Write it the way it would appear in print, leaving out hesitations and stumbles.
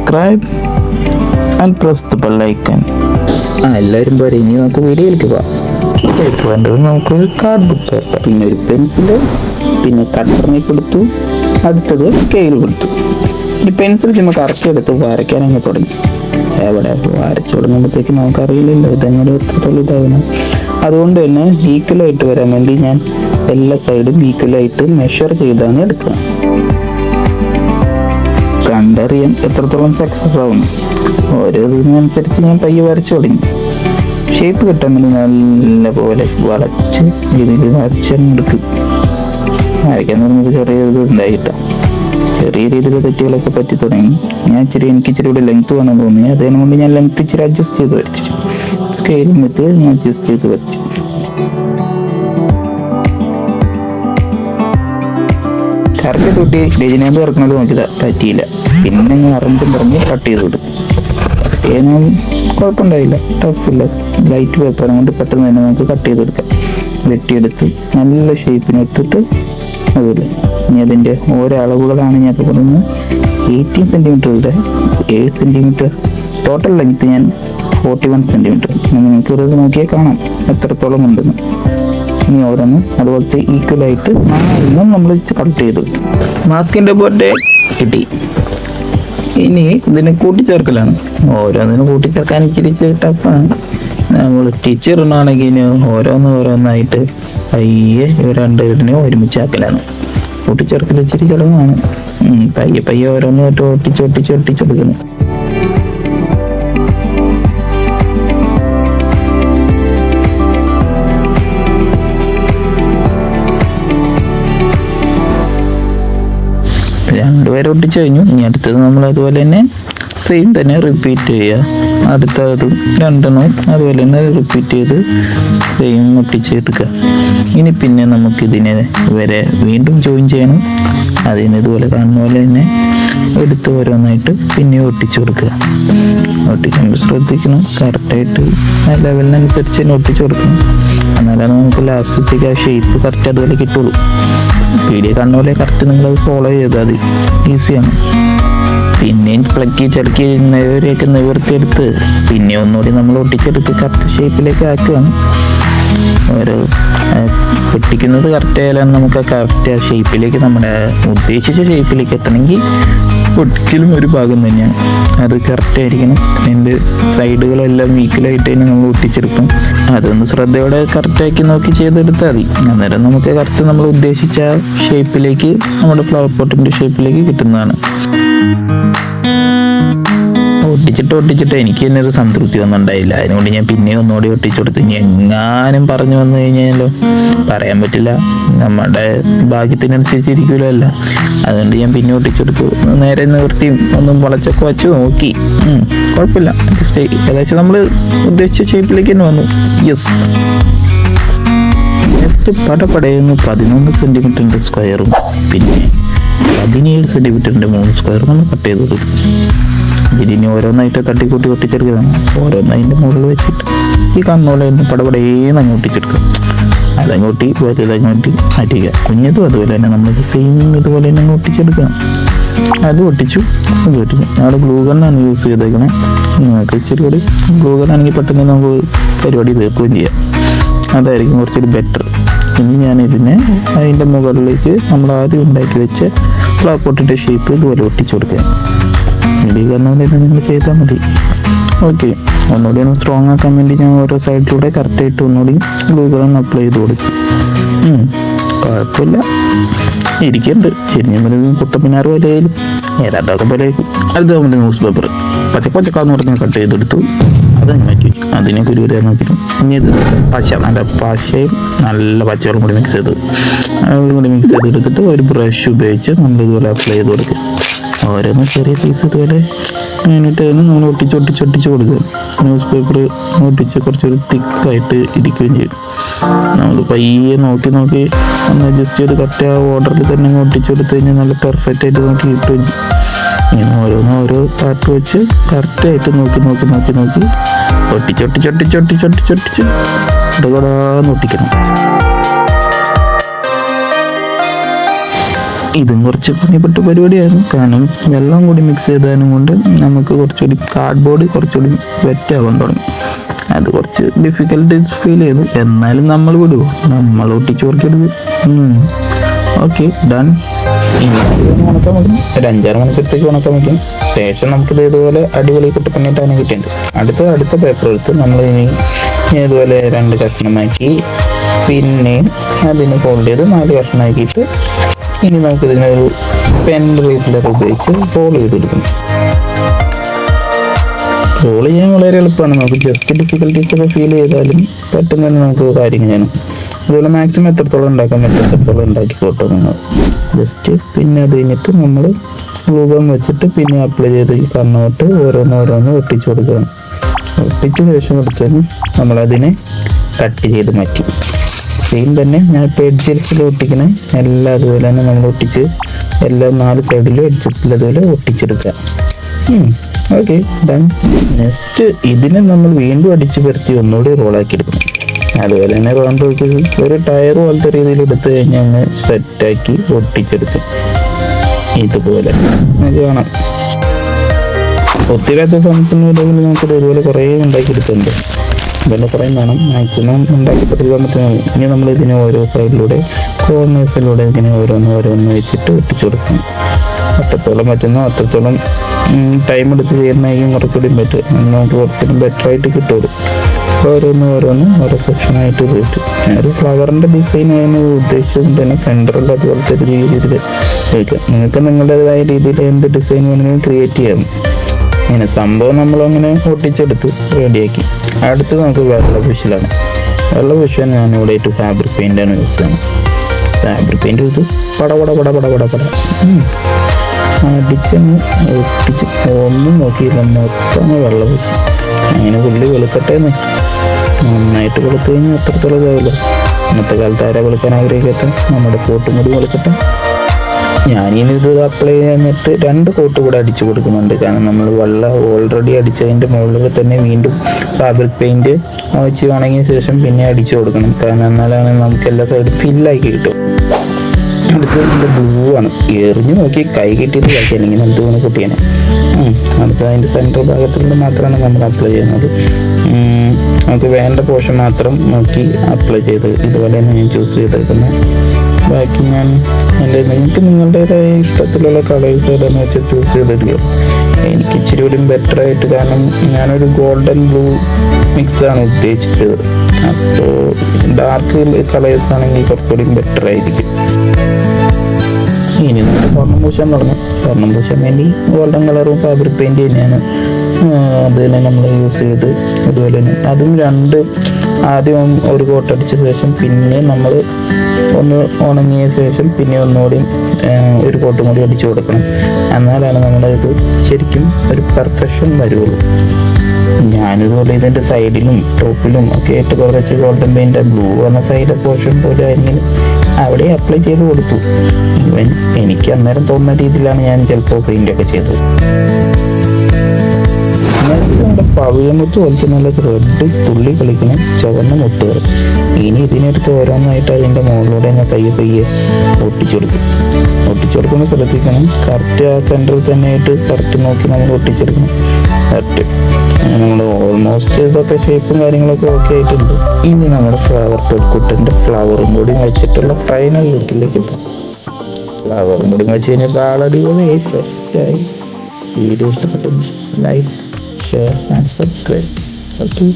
subscribe and press the bell icon. എല്ലാവരും പോരെ, ഇനി നമുക്ക് വീഡിയോയിലേക്ക് പോവാം. വേണ്ടത് നമുക്കൊരു കാർഡ്ബോർഡ് പേപ്പർ, പിന്നെ ഒരു പെൻസില്, പിന്നെ കട്ടർ നൈഫ് എടുത്തു, അടുത്തത് സ്കെയിൽ കൊടുത്തു. ഈ പെൻസിൽ ചുമ്മാ കറക്റ്റ് എടുത്ത് വരയ്ക്കാൻ അങ്ങ് തുടങ്ങി. എവിടെ വരച്ചു തുടങ്ങുമ്പോഴത്തേക്ക് നമുക്കറിയില്ലല്ലോ ഇതെങ്ങനെ എത്രത്തോളം ഇതാവുന്നു. അതുകൊണ്ട് തന്നെ ഈക്വലായിട്ട് വരാൻ വേണ്ടി ഞാൻ എല്ലാ സൈഡും ഈക്വലായിട്ട് മെഷർ ചെയ്താണ് എടുക്കുക. കണ്ടറിയാൻ എത്രത്തോളം സക്സസ് ആവുന്നു. ഓരോ ഇതിനനുസരിച്ച് ഞാൻ പയ്യെ വരച്ചു തുടങ്ങി. ഷേപ്പ് കിട്ടാൻ വേണ്ടി നല്ല പോലെ വളച്ച് രീതിയിൽ വരച്ചെടുക്കും. വരയ്ക്കാൻ തുടങ്ങിയത് ചെറിയ ഇത് ഉണ്ടായിട്ടോ. ചെറിയ രീതിയിൽ തെറ്റുകളൊക്കെ പറ്റി തുടങ്ങി. എനിക്ക് ഇച്ചിരി കൂടെ ലെങ്ത് വേണമെന്ന് തോന്നി. അതുകൊണ്ട് ഞാൻ ലെങ്ത് ഇച്ചിരി അഡ്ജസ്റ്റ് ചെയ്ത് വരച്ചു. സ്കെയിലും വെച്ച് ഞാൻ അഡ്ജസ്റ്റ് ചെയ്ത് വരച്ചു. കറക്റ്റ് തൊട്ടി രജനാമ്പ് ഇറക്കുന്നത് നോക്കിയതാ, പറ്റിയില്ല. പിന്നെ ഞാൻ അറിഞ്ഞും പറഞ്ഞ് കട്ട് ചെയ്ത് വിടും. ഞാൻ കുഴപ്പമുണ്ടായില്ല, ടഫില്ല. ലൈറ്റ് പേപ്പർ കൊണ്ട് പെട്ടെന്ന് തന്നെ നമുക്ക് കട്ട് ചെയ്തെടുക്കാം. വെട്ടിയെടുത്ത് നല്ല ഷേപ്പിനെടുത്തിട്ട് അതുപോലെ ഇനി അതിൻ്റെ ഓരോ അളവുകളാണ് ഞാൻ പറയുന്നത്. 18 സെൻറ്റിമീറ്ററുടെ 7 സെൻറ്റിമീറ്റർ ടോട്ടൽ ലെങ്ത്ത് ഞാൻ 41 സെൻറ്റിമീറ്റർ. നിങ്ങൾക്ക് ഇത് നോക്കിയാൽ കാണാം എത്രത്തോളം ഉണ്ടെന്ന്. ഇനി ഓരോന്നും അതുപോലത്തെ ഈക്വലായിട്ട് നമ്മൾ കട്ട് ചെയ്തു. മാസ്കിൻ്റെ പോലെ കിട്ടി. ഇനി ഇതിനെ കൂട്ടിച്ചേർക്കലാണ്. ഓരോന്നിനും കൂട്ടിച്ചേർക്കാൻ ഇച്ചിരി ടഫാണ്. നമ്മൾ സ്റ്റിച്ച് ഇടണമെങ്കിൽ ഓരോന്നായിട്ട് പയ്യെ രണ്ടുപേരിനെ ഒരുമിച്ചാക്കലാണ്. കൂട്ടിച്ചേർക്കൽ ഇച്ചിരി ചിലവാണ്. പയ്യെ ഓരോന്നായിട്ട് ഒട്ടിച്ചെടുക്കുന്നു. രണ്ടുപേരെ ഒട്ടിച്ചു കഴിഞ്ഞു. ഇനി അടുത്തത് നമ്മൾ അതുപോലെ തന്നെ സെയിം തന്നെ റിപ്പീറ്റ് ചെയ്യുക. അടുത്തതും രണ്ടെണ്ണവും അതുപോലെ തന്നെ റിപ്പീറ്റ് ചെയ്ത് സെയിം ഒട്ടിച്ചെടുക്കുക. ഇനി പിന്നെ നമുക്കിതിനെ വരെ വീണ്ടും ജോയിൻ ചെയ്യണം. അതിന് ഇതുപോലെ കാണുന്ന പോലെ തന്നെ എടുത്ത് ഓരോന്നായിട്ട് പിന്നെ ഒട്ടിച്ചു കൊടുക്കുക. ഒട്ടിക്കുമ്പോൾ ശ്രദ്ധിക്കണം, കറക്റ്റായിട്ട് ആ ലെവലിനനുസരിച്ച് തന്നെ ഒട്ടിച്ചു കൊടുക്കണം. എന്നാലാണ് നമുക്ക് ലാസ്റ്റത്തേക്ക് ആ ഷേപ്പ് കറക്റ്റ് അതുപോലെ കിട്ടുള്ളൂ. വീഡിയോ കാണുന്ന പോലെ കറക്റ്റ് നിങ്ങളത് ഫോളോ ചെയ്താൽ മതി, ഈസിയാണ്. പിന്നെ പ്ലക്കി ചടക്കി നിവരെയൊക്കെ നിവർത്തിയെടുത്ത് പിന്നെ ഒന്നുകൂടി നമ്മൾ ഒട്ടിച്ചെടുത്ത് കറക്റ്റ് ഷേപ്പിലേക്ക് ആക്കുകയാണ്. ഓരോ പൊട്ടിക്കുന്നത് കറക്റ്റ് ആയാലാണ് നമുക്ക് കറക്റ്റ് ആ ഷേപ്പിലേക്ക്, നമ്മുടെ ഉദ്ദേശിച്ച ഷേപ്പിലേക്ക് എത്തണമെങ്കിൽ ഒരിക്കലും ഒരു ഭാഗം തന്നെയാണ് അത് കറക്റ്റ് ആയിരിക്കണം. അതിൻ്റെ സൈഡുകളെല്ലാം ഈക്വലായിട്ട് തന്നെ നമ്മൾ ഒട്ടിച്ചെടുക്കും. അതൊന്ന് ശ്രദ്ധയോടെ കറക്റ്റാക്കി നോക്കി ചെയ്തെടുത്താൽ മതി. അന്നേരം നമുക്ക് കറക്റ്റ് നമ്മൾ ഉദ്ദേശിച്ച ഷേപ്പിലേക്ക്, നമ്മുടെ ഫ്ലവർ പോട്ടിൻ്റെ ഷേപ്പിലേക്ക് കിട്ടുന്നതാണ്. ഒട്ടിച്ചിട്ട് എനിക്ക് തന്നെ ഒരു സംതൃപ്തി ഒന്നും ഉണ്ടായില്ല. അതിനുകൊണ്ട് ഞാൻ പിന്നെ ഒന്നുകൂടി ഒട്ടിച്ചു കൊടുത്തു. ഇനി എങ്ങാനും പറഞ്ഞു വന്നു കഴിഞ്ഞാലോ പറയാൻ പറ്റില്ല, നമ്മുടെ ഭാഗ്യത്തിനനുസരിച്ച് ഇരിക്കുമല്ലോ. അതുകൊണ്ട് ഞാൻ പിന്നെ ഒട്ടിച്ചെടുത്തു. നേരെ നിവൃത്തിയും ഒന്നും വളച്ചൊക്കെ വച്ച് നോക്കി. കുഴപ്പമില്ല, ഏകദേശം നമ്മൾ ഉദ്ദേശിച്ച ഷേപ്പിലേക്ക് തന്നെ വന്നു. യെസ്. നെക്സ്റ്റ് പടപടയുന്നു 11 സെൻറ്റിമീറ്ററിൻ്റെ സ്ക്വയറും പിന്നെ 17 സെൻറ്റിമീറ്ററിൻ്റെ 3 സ്ക്വയറും നമ്മൾ കട്ട് ചെയ്ത് കൊടുത്തു. ഇതിനി ഓരോന്നായിട്ട് തട്ടിക്കൂട്ടി ഒട്ടിച്ചെടുക്കുന്നതാണ്. ഓരോന്നതിൻ്റെ മുകളിൽ വെച്ചിട്ട് ഈ കണ്ണോലെ പടപടേന്ന് അങ്ങ് ഒട്ടിച്ചെടുക്കുക. അതങ്ങോട്ടി വലുതങ്ങോട്ടി മാറ്റിക്കുക. കുഞ്ഞതും അതുപോലെ തന്നെ നമ്മൾ സെയിം ഇതുപോലെ തന്നെ അങ്ങ് ഒട്ടിച്ചെടുക്കണം. അത് ഒട്ടിച്ചു. അവിടെ ഗ്ലൂ ഗണ്ണാണ് യൂസ് ചെയ്തേക്കണേ. നിങ്ങൾക്ക് ഇച്ചിരി കൂടി ഗ്ലൂ ഗണ്ണാണെങ്കിൽ പെട്ടെന്ന് നമുക്ക് പരിപാടി തീർക്കുകയും ചെയ്യാം. അതായിരിക്കും കുറച്ചൊരു ബെറ്റർ. ഇനി ഞാനിതിനെ അതിൻ്റെ മുകളിലേക്ക് നമ്മൾ ആദ്യം ഉണ്ടാക്കി വെച്ച് ഫ്ലവർ പോട്ടിൻ്റെ ഷേപ്പ് ഇതുപോലെ ഒട്ടിച്ചു കൊടുക്കുക. വീഡിയോ കാണുന്ന പോലെ നിങ്ങൾ ചെയ്താൽ മതി. ഓക്കെ, ഒന്നുകൂടി ഒന്ന് സ്ട്രോങ് ആക്കാൻ വേണ്ടി ഞാൻ ഓരോ സൈഡിലൂടെ കറക്റ്റായിട്ട് ഒന്നുകൂടി ഗ്ലൂ ഗൺ അപ്ലൈ ചെയ്ത് കൊടുക്കും. കുഴപ്പമില്ല, ഇരിക്കുന്നുണ്ട്. ചെരിഞ്ഞ കുത്തപ്പിനാറ് പോലെയായാലും ഏതാണ്ടൊക്കെ പോലെ ആയിരിക്കും. അടുത്ത് നമ്മുടെ ന്യൂസ് പേപ്പർ പച്ചക്കാന്ന് പറഞ്ഞ് കട്ട് ചെയ്തെടുത്തു. അതങ്ങ് മാറ്റി അതിനെ കുരുവരെ നോക്കിയിട്ടു. ഇനി ഇത് നല്ല പശയും നല്ല പച്ചവെള്ളം കൂടി മിക്സ് ചെയ്തെടുത്തിട്ട് ഒരു ബ്രഷ് ഉപയോഗിച്ച് നമ്മളിതുപോലെ അപ്ലൈ ചെയ്ത് കൊടുക്കും. ഓരോന്ന് ചെറിയ പീസ് ഇതുപോലെ കഴിഞ്ഞിട്ട് നമ്മൾ ഒട്ടിച്ച് കൊടുക്കുക. ന്യൂസ് പേപ്പർ ഒട്ടിച്ച് കുറച്ചൊരു തിക്കായിട്ട് ഇരിക്കുകയും ചെയ്യും. നമ്മൾ പയ്യെ നോക്കി ഒന്ന് അഡ്ജസ്റ്റ് ചെയ്ത് കറക്റ്റ് ആ ഓർഡറിൽ തന്നെ ഒട്ടിച്ചു കൊടുത്തു കഴിഞ്ഞാൽ നല്ല പെർഫെക്റ്റ് ആയിട്ട് നമുക്ക് കിട്ടുകയും ചെയ്യും. ഇങ്ങനെ ഓരോ പാർട്ട് വെച്ച് കറക്റ്റായിട്ട് നോക്കി ഒട്ടിച്ച് ഇടകൂടാന്ന് ഒട്ടിക്കണം. ഇതും കുറച്ച് പണിപ്പെട്ട പരിപാടിയായിരുന്നു, കാരണം വെള്ളം കൂടി മിക്സ് ചെയ്തതിനും കൊണ്ട് നമുക്ക് കുറച്ചുകൂടി കാർഡ്ബോർഡ് കുറച്ചുകൂടി വെറ്റാവാൻ തുടങ്ങി. അത് കുറച്ച് ഡിഫിക്കൽട്ട് ഫീൽ ചെയ്തു. എന്നാലും നമ്മൾ വിടുമോ, നമ്മൾ ഒട്ടിച്ച് കൊടുക്കരുത്. Okay done. ഇനി ഉണക്കാൻ വയ്ക്കും, ഒരു 5-6 മണിക്കൂറത്തേക്ക് ഉണക്കാൻ വയ്ക്കും. ശേഷം നമുക്കിത് ഇതുപോലെ അടിപൊളി കുട്ടപ്പണിയിട്ടാണ് കിട്ടേണ്ടത്. അടുത്ത പേപ്പർ എടുത്ത് നമ്മൾ ഇനി ഇതുപോലെ 2 കഷ്ണമാക്കി പിന്നെ അതിന് ഫോൾഡ് ചെയ്ത് 4 കഷ്ണമാക്കിയിട്ട് ഇനി നമുക്കിതിനൊരു പെൻ റീഫിലർ ഉപയോഗിച്ച് റോൾ ചെയ്തെടുക്കും. റോൾ ചെയ്യാൻ വളരെ എളുപ്പമാണ്. നമുക്ക് ജസ്റ്റ് ഡിഫിക്കൽട്ടീസ് ഒക്കെ ഫീൽ ചെയ്താലും പെട്ടെന്ന് തന്നെ നമുക്ക് കാര്യങ്ങൾ ചെയ്യണം. അതുപോലെ മാക്സിമം എത്രത്തോളം ഉണ്ടാക്കാൻ പറ്റും എത്രത്തോളം ഉണ്ടാക്കിക്കോട്ടെ നിങ്ങൾ ജസ്റ്റ്. പിന്നെ അത് കഴിഞ്ഞിട്ട് നമ്മൾ ഗ്ലൂഗൺ വെച്ചിട്ട് പിന്നെ അപ്ലൈ ചെയ്ത് ഈ കണ്ണോട്ട് ഓരോന്ന് ഒട്ടിച്ച് കൊടുക്കണം. ഒട്ടിച്ച ശേഷം കൊടുക്കുകയാണ് നമ്മളതിനെ കട്ട് ചെയ്ത് മാറ്റി. സെയിം തന്നെ ഞാൻ ഇപ്പോൾ എഡ്ജസിൽ ഒട്ടിക്കണേ എല്ലാം അതുപോലെ തന്നെ നമ്മൾ ഒട്ടിച്ച് എല്ലാം 4 സൈഡിലും എഡ്ജസിൽ അതുപോലെ ഒട്ടിച്ചെടുക്കുക. Okay done. നെക്സ്റ്റ് ഇതിനെ നമ്മൾ വീണ്ടും അടിച്ച് പരത്തി ഒന്നുകൂടി റോളാക്കി എടുക്കണം. അതുപോലെ തന്നെ റൗണ്ട് ഒരു ടയർ പോലത്തെ രീതിയിൽ എടുത്തു കഴിഞ്ഞാൽ ഒന്ന് സെറ്റാക്കി ഒട്ടിച്ചെടുക്കും. ഇതുപോലെ നമുക്ക് കാണാം. ഒത്തിരിയാത്ത സമയത്തിന് നമുക്കിത് ഇതുപോലെ കുറേ ഉണ്ടാക്കിയെടുക്കുന്നുണ്ട്. അതുപോലെ കുറേ വേണം, മാക്സിമം ഉണ്ടാക്കി പറ്റുന്ന മതി. ഇനി നമ്മൾ ഇതിനെ ഓരോ സൈഡിലൂടെ കോർണേഴ്സിലൂടെ ഇങ്ങനെ ഓരോന്ന് വെച്ചിട്ട് ഒട്ടിച്ചു കൊടുക്കണം. എത്രത്തോളം പറ്റുന്നോ അത്രത്തോളം ടൈം എടുത്ത് ചെയ്യുന്നതായിരിക്കും കുറച്ചുകൂടി പറ്റും. നമുക്ക് കുറച്ചുകൂടി ബെറ്റർ ആയിട്ട് കിട്ടുള്ളൂ. ഓരോ സെക്ഷനായിട്ട് ഉപയോഗിച്ചു. ഒരു ഫ്ലവറിൻ്റെ ഡിസൈൻ ആയിരുന്നു ഉദ്ദേശിച്ചത് തന്നെ സെൻറ്ററിൽ അതുപോലത്തെ ഒരു രീതിയിൽ ഉപയോഗിക്കാം. നിങ്ങൾക്ക് നിങ്ങളുടേതായ രീതിയിൽ എന്ത് ഡിസൈൻ വേണമെങ്കിലും ക്രിയേറ്റ് ചെയ്യാം. ഇങ്ങനെ സംഭവം നമ്മളങ്ങനെ ഒട്ടിച്ചെടുത്ത് റെഡിയാക്കി. അടുത്ത് നമുക്ക് വെള്ള പുഷ്യലാണ്. വെള്ള പുഷ്യൻ ഞാനിവിടെ ആയിട്ട് ഫാബ്രിക് പെയിൻ്റാണ് യൂസ് ചെയ്യുന്നത്. ഫാബ്രിക് പെയിൻറ്റ് ഇത് പട അടിച്ചങ്ങ് ഒട്ടിച്ച് ഒന്നും നോക്കിയില്ല, മൊത്തം വെള്ള പുഷ്. അങ്ങനെ പുള്ളി വെളുക്കട്ടെ എന്ന് നന്നായിട്ട് വെളുത്ത് കഴിഞ്ഞാൽ എത്രത്തോളം ഇതാവില്ല. ഇന്നത്തെ കാലത്ത് ആരാ വെളുക്കാൻ ആഗ്രഹിക്കട്ടെ, നമ്മുടെ കോട്ടും കൂടി വെളുക്കട്ടെ. ഞാനിനി ഇത് അപ്ലൈ ചെയ്തിട്ട് 2 കോട്ട് കൂടെ അടിച്ചു കൊടുക്കുന്നുണ്ട്. കാരണം നമ്മൾ വെള്ളം ഓൾറെഡി അടിച്ചതിൻ്റെ മുകളിൽ തന്നെ വീണ്ടും ഫാബ്രിക് പെയിൻറ്റ് വെച്ച് ഉണങ്ങിയ ശേഷം പിന്നെ അടിച്ചു കൊടുക്കണം. കാരണം എന്നാലാണ് നമുക്ക് എല്ലാ സൈഡും ഫില്ലാക്കി കിട്ടും. അടുത്തത് ബ്ലൂ ആണ്. എറിഞ്ഞ് നോക്കി കൈ കിട്ടിയിട്ട് കളിക്കുക, അല്ലെങ്കിൽ എന്ത് വേണം കുട്ടിയാണ്. അടുത്ത അതിൻ്റെ സെൻട്രൽ ഭാഗത്തുള്ള മാത്രമാണ് നമ്മൾ അപ്ലൈ ചെയ്യുന്നത്. നമുക്ക് വേണ്ട പോർഷൻ മാത്രം നോക്കി അപ്ലൈ ചെയ്ത് ഇതുപോലെ തന്നെ ഞാൻ ചൂസ് ചെയ്തേക്കുന്നത്. ബാക്കി ഞാൻ നിങ്ങൾക്ക് നിങ്ങളുടേതായ ഇഷ്ടത്തിലുള്ള കളേഴ്സ് ഏതാണെന്ന് വെച്ചാൽ ചൂസ് ചെയ്തിടുക. എനിക്ക് ഇച്ചിരി കൂടി ബെറ്റർ ആയിട്ട്, കാരണം ഞാനൊരു ഗോൾഡൻ ബ്ലൂ മിക്സാണ് ഉദ്ദേശിച്ചത്. അപ്പോൾ ഡാർക്ക് കളേഴ്സ് ആണെങ്കിൽ കുറച്ചുകൂടി ബെറ്റർ ആയിരിക്കും. ഇനി നമുക്ക് സ്വർണ്ണം പൂശാൻ തുടങ്ങാം. സ്വർണ്ണം പൂശാൻ വേണ്ടി ഗോൾഡൻ കളറും ഫാബ്രിക് പെയിൻറ്റ് തന്നെയാണ് അത് തന്നെ നമ്മൾ യൂസ് ചെയ്ത്. അതുപോലെ തന്നെ അതും 2 ആദ്യം ഒരു കോട്ട് അടിച്ച ശേഷം പിന്നെ നമ്മൾ ഒന്ന് ഉണങ്ങിയ ശേഷം പിന്നെ ഒന്നുകൂടി ഒരു കോട്ടും കൂടി അടിച്ചു കൊടുക്കണം. എന്നാലാണ് നമ്മുടെ ഇത് ശരിക്കും ഒരു പെർഫെക്ഷൻ വരുള്ളൂ. ഞാനിതുപോലെ ഇതിൻ്റെ സൈഡിലും ടോപ്പിലും ഒക്കെ ആയിട്ട് കുറച്ച് ഗോൾഡൻ പെയിൻറ്റ് ബ്ലൂ എന്ന സൈഡ് പോർഷൻ പോലെ ആയിരുന്നു അവിടെ അപ്ലൈ ചെയ്ത് കൊടുത്തു. ഈവൻ എനിക്ക് അന്നേരം തോന്നുന്ന രീതിയിലാണ് ഞാൻ ചിലപ്പോൾ പെയിൻ്റൊക്കെ ചെയ്തത്. നമ്മുടെ പവിഴമുത്ത് പോലത്തെ നല്ല റെഡ് തുള്ളി കളിക്കുന്ന ചുവന്ന മുട്ടുകൾ. ഇനി ഇതിനടുത്ത് ഓരോന്നായിട്ട് അതിൻ്റെ മുകളിലൂടെ ഞാൻ പയ്യെ ഒട്ടിച്ചെടുക്കുമ്പോൾ ശ്രദ്ധിക്കണം. കറക്റ്റ് ആ സെൻറ്ററിൽ തന്നെ ആയിട്ട് കറക്റ്റ് നോക്കി നമ്മൾ ഒട്ടിച്ചെടുക്കണം. കറക്റ്റ് നമ്മൾ ഓൾമോസ്റ്റ് ഇതൊക്കെ ഷേപ്പും കാര്യങ്ങളൊക്കെ ഓക്കെ ആയിട്ടുണ്ട്. ഇനി നമ്മുടെ ഫ്ലവർ കുട്ടൻ്റെ ഫ്ലവറും കൂടി വെച്ചിട്ടുള്ള ഫൈനൽ ലുക്കിലേക്ക് എത്താം. ഫ്ലവറും കൂടി വെച്ച് കഴിഞ്ഞപ്പോൾ ആളടിപൊളി സെറ്റായി. വീഡിയോ ഇഷ്ടപ്പെട്ടു like, share and subscribe. Okay.